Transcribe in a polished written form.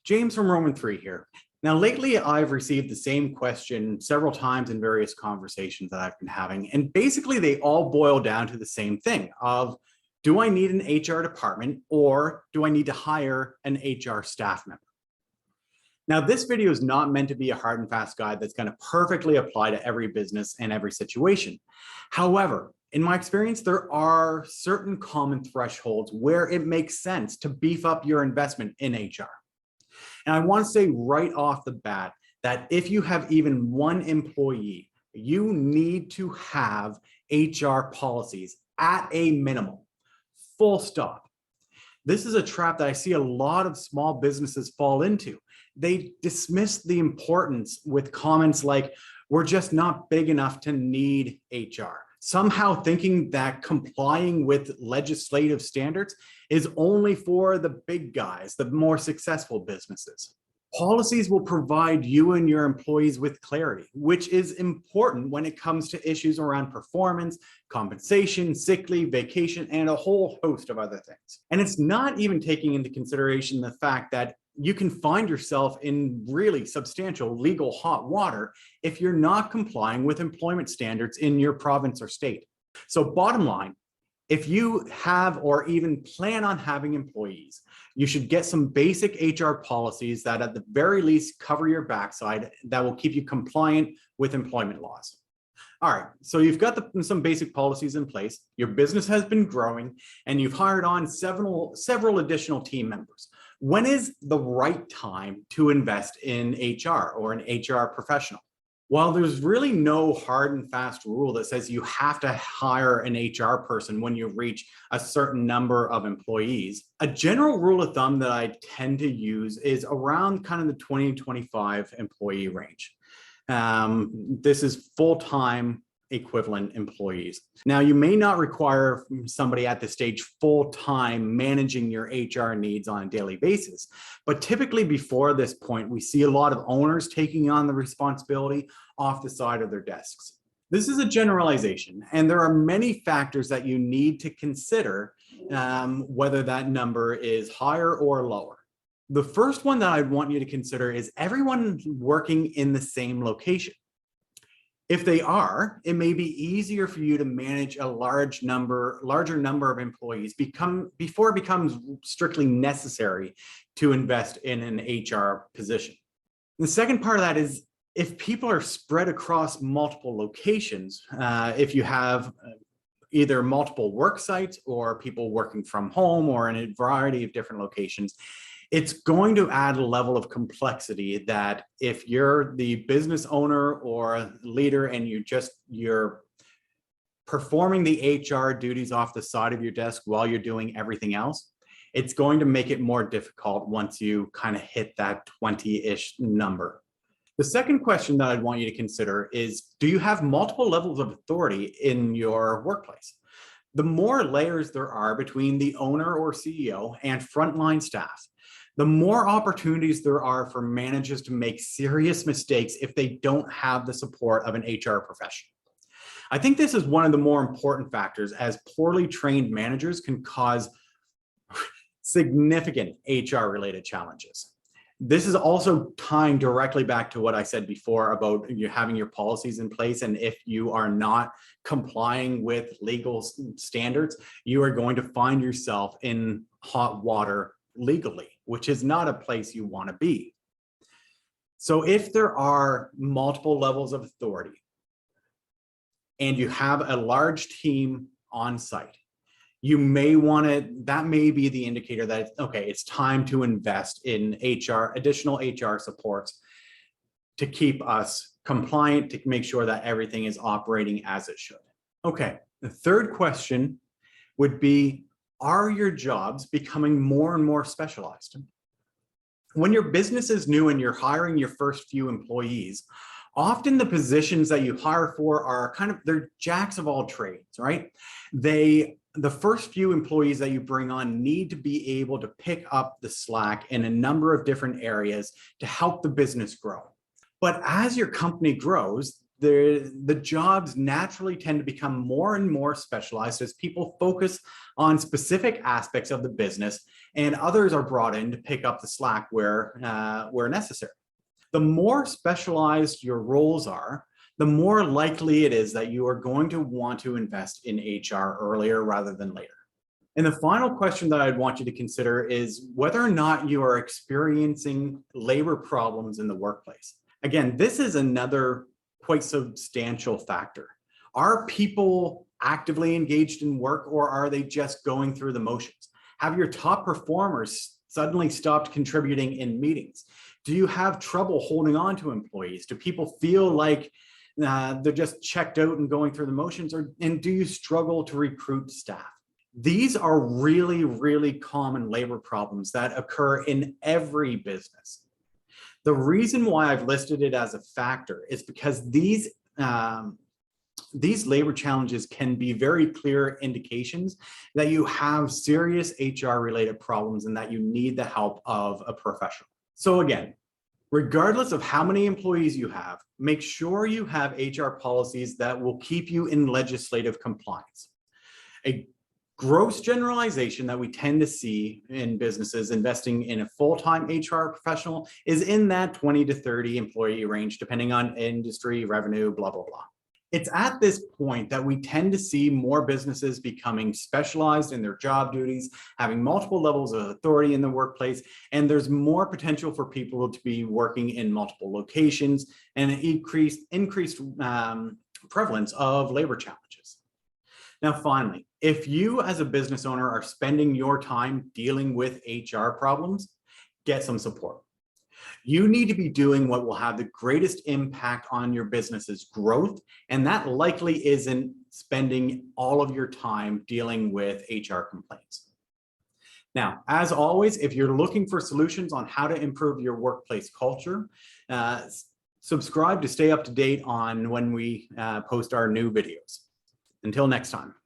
James from Roman 3 here. Now, lately, I've received the same question several times in various conversations that I've been having, and basically they all boil down to the same thing of, do I need an HR department or do I need to hire an HR staff member? Now, this video is not meant to be a hard and fast guide that's going to perfectly apply to every business and every situation. However, in my experience, there are certain common thresholds where it makes sense to beef up your investment in HR. And I want to say right off the bat that if you have even one employee, you need to have HR policies at a minimum, full stop. This is a trap that I see a lot of small businesses fall into. They dismiss the importance with comments like, we're just not big enough to need HR. Somehow thinking that complying with legislative standards is only for the big guys, the more successful businesses. Policies will provide you and your employees with clarity, which is important when it comes to issues around performance, compensation, sick leave, vacation, and a whole host of other things. And it's not even taking into consideration the fact that you can find yourself in really substantial legal hot water if you're not complying with employment standards in your province or state. So bottom line, if you have or even plan on having employees, you should get some basic HR policies that at the very least cover your backside that will keep you compliant with employment laws. All right, so you've got some basic policies in place, your business has been growing, and you've hired on several additional team members. When is the right time to invest in HR or an HR professional? While there's really no hard and fast rule that says you have to hire an HR person when you reach a certain number of employees, a general rule of thumb that I tend to use is around kind of the 20 to 25 employee range. This is full-time equivalent employees. Now, you may not require somebody at this stage full-time managing your HR needs on a daily basis, but typically before this point, we see a lot of owners taking on the responsibility off the side of their desks. This is a generalization, and there are many factors that you need to consider whether that number is higher or lower. The first one that I'd want you to consider is everyone working in the same location. If they are, it may be easier for you to manage a larger number of employees before it becomes strictly necessary to invest in an HR position. The second part of that is if people are spread across multiple locations, if you have either multiple work sites or people working from home or in a variety of different locations, it's going to add a level of complexity that if you're the business owner or leader and you're performing the HR duties off the side of your desk while you're doing everything else, it's going to make it more difficult once you kind of hit that 20-ish number. The second question that I'd want you to consider is, do you have multiple levels of authority in your workplace? The more layers there are between the owner or CEO and frontline staff, the more opportunities there are for managers to make serious mistakes if they don't have the support of an HR professional. I think this is one of the more important factors, as poorly trained managers can cause significant HR-related challenges. This is also tying directly back to what I said before about you having your policies in place, and if you are not complying with legal standards, you are going to find yourself in hot water legally, which is not a place you want to be. So if there are multiple levels of authority and you have a large team on site, you may want to, that may be the indicator that, okay, it's time to invest in additional HR supports to keep us compliant, to make sure that everything is operating as it should. Okay, the third question would be, are your jobs becoming more and more specialized? When your business is new and you're hiring your first few employees, often the positions that you hire for are they're jacks of all trades, right? The first few employees that you bring on need to be able to pick up the slack in a number of different areas to help the business grow. But as your company grows, the jobs naturally tend to become more and more specialized as people focus on specific aspects of the business, and others are brought in to pick up the slack where necessary. The more specialized your roles are, the more likely it is that you are going to want to invest in HR earlier rather than later. And the final question that I'd want you to consider is whether or not you are experiencing labor problems in the workplace. Again, this is another quite substantial factor. Are people actively engaged in work, or are they just going through the motions? Have your top performers suddenly stopped contributing in meetings? Do you have trouble holding on to employees? Do people feel like they're just checked out and going through the motions, and do you struggle to recruit staff? These are really, really common labor problems that occur in every business. The reason why I've listed it as a factor is because these labor challenges can be very clear indications that you have serious HR related problems and that you need the help of a professional. So again, regardless of how many employees you have, make sure you have HR policies that will keep you in legislative compliance. A gross generalization that we tend to see in businesses investing in a full-time HR professional is in that 20 to 30 employee range, depending on industry, revenue, blah, blah, blah. It's at this point that we tend to see more businesses becoming specialized in their job duties, having multiple levels of authority in the workplace, and there's more potential for people to be working in multiple locations and an increased prevalence of labor challenges. Now, finally, if you as a business owner are spending your time dealing with HR problems, get some support. You need to be doing what will have the greatest impact on your business's growth, and that likely isn't spending all of your time dealing with HR complaints. Now, as always, if you're looking for solutions on how to improve your workplace culture, subscribe to stay up to date on when we post our new videos. Until next time.